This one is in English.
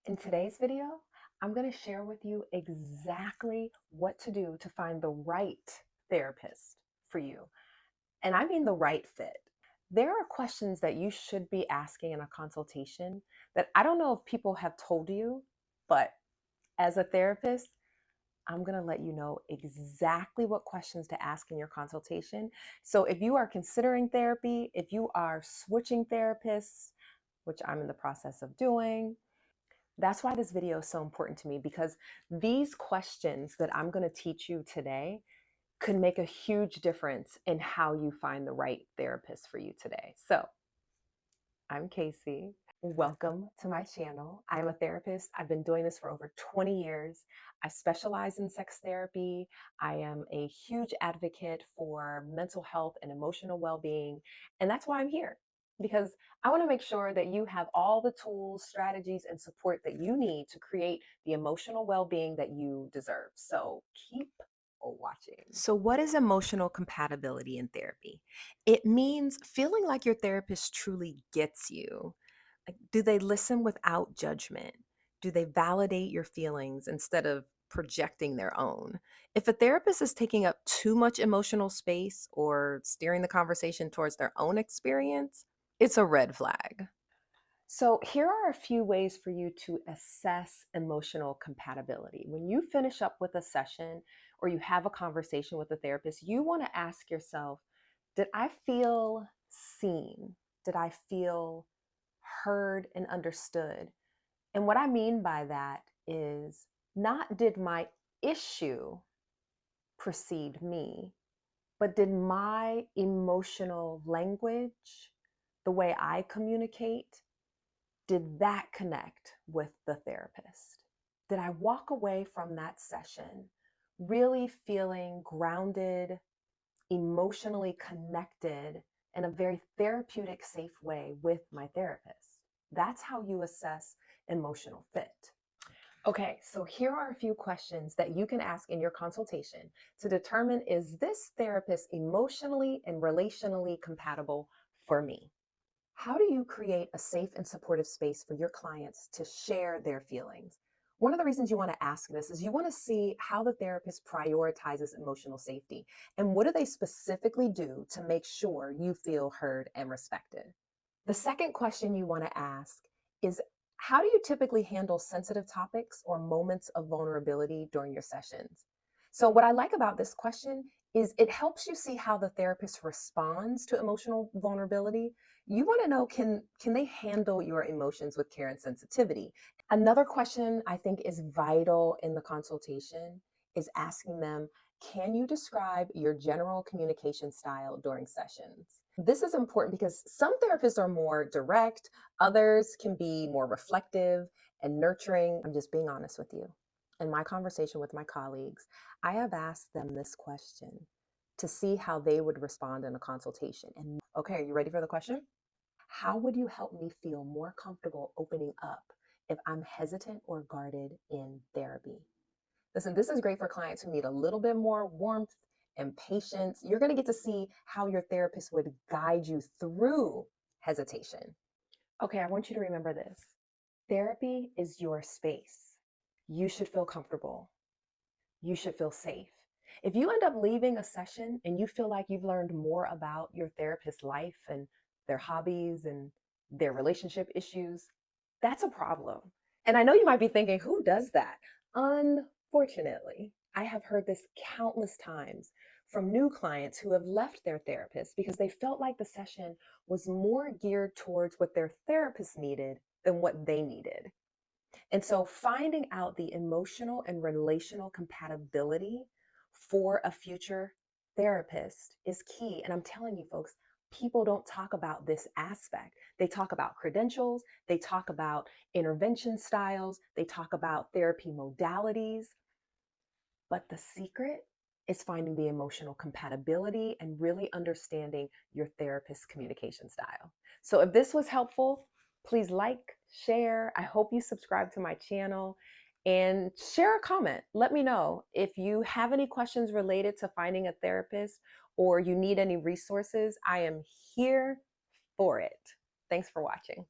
In today's video, I'm going to share with you exactly what to do to find the right therapist for you. And I mean the right fit. There are questions that you should be asking in a consultation that I don't know if people have told you, but as a therapist, I'm going to let you know exactly what questions to ask in your consultation. So if you are considering therapy, if you are switching therapists, which I'm in the process of doing, that's why this video is so important to me, because these questions that I'm going to teach you today could make a huge difference in how you find the right therapist for you today. So, I'm Kaycee. Welcome to my channel. I'm a therapist. I've been doing this for over 20 years. I specialize in sex therapy. I am a huge advocate for mental health and emotional well-being. And that's why I'm here, because I want to make sure that you have all the tools, strategies, and support that you need to create the emotional well-being that you deserve. So keep watching. So, what is emotional compatibility in therapy? It means feeling like your therapist truly gets you. Like, do they listen without judgment? Do they validate your feelings instead of projecting their own? If a therapist is taking up too much emotional space or steering the conversation towards their own experience, it's a red flag. So, here are a few ways for you to assess emotional compatibility. When you finish up with a session or you have a conversation with a therapist, you want to ask yourself, did I feel seen? Did I feel heard and understood? And what I mean by that is, not did my issue precede me, but did my emotional language, the way I communicate, did that connect with the therapist? Did I walk away from that session really feeling grounded, emotionally connected in a very therapeutic, safe way with my therapist? That's how you assess emotional fit. Okay, so here are a few questions that you can ask in your consultation to determine, is this therapist emotionally and relationally compatible for me? How do you create a safe and supportive space for your clients to share their feelings? One of the reasons you want to ask this is you want to see how the therapist prioritizes emotional safety, and what do they specifically do to make sure you feel heard and respected. The second question you want to ask is, how do you typically handle sensitive topics or moments of vulnerability during your sessions? So, what I like about this question is it helps you see how the therapist responds to emotional vulnerability. You want to know, can they handle your emotions with care and sensitivity? Another question I think is vital in the consultation is asking them, can you describe your general communication style during sessions? This is important because some therapists are more direct, others can be more reflective and nurturing. I'm just being honest with you. In my conversation with my colleagues, I have asked them this question to see how they would respond in a consultation. And okay, are you ready for the question? How would you help me feel more comfortable opening up if I'm hesitant or guarded in therapy? Listen, this is great for clients who need a little bit more warmth and patience. You're going to get to see how your therapist would guide you through hesitation. Okay, I want you to remember this. Therapy is your space. You should feel comfortable. You should feel safe. If you end up leaving a session and you feel like you've learned more about your therapist's life and their hobbies and their relationship issues, that's a problem. And I know you might be thinking, who does that? Unfortunately, I have heard this countless times from new clients who have left their therapist because they felt like the session was more geared towards what their therapist needed than what they needed. And so finding out the emotional and relational compatibility for a future therapist is key. And I'm telling you, folks, people don't talk about this aspect. They talk about credentials, they talk about intervention styles, they talk about therapy modalities. But the secret is finding the emotional compatibility and really understanding your therapist's communication style. So if this was helpful, please like, share. I hope you subscribe to my channel and share a comment. Let me know if you have any questions related to finding a therapist or you need any resources. I am here for it. Thanks for watching.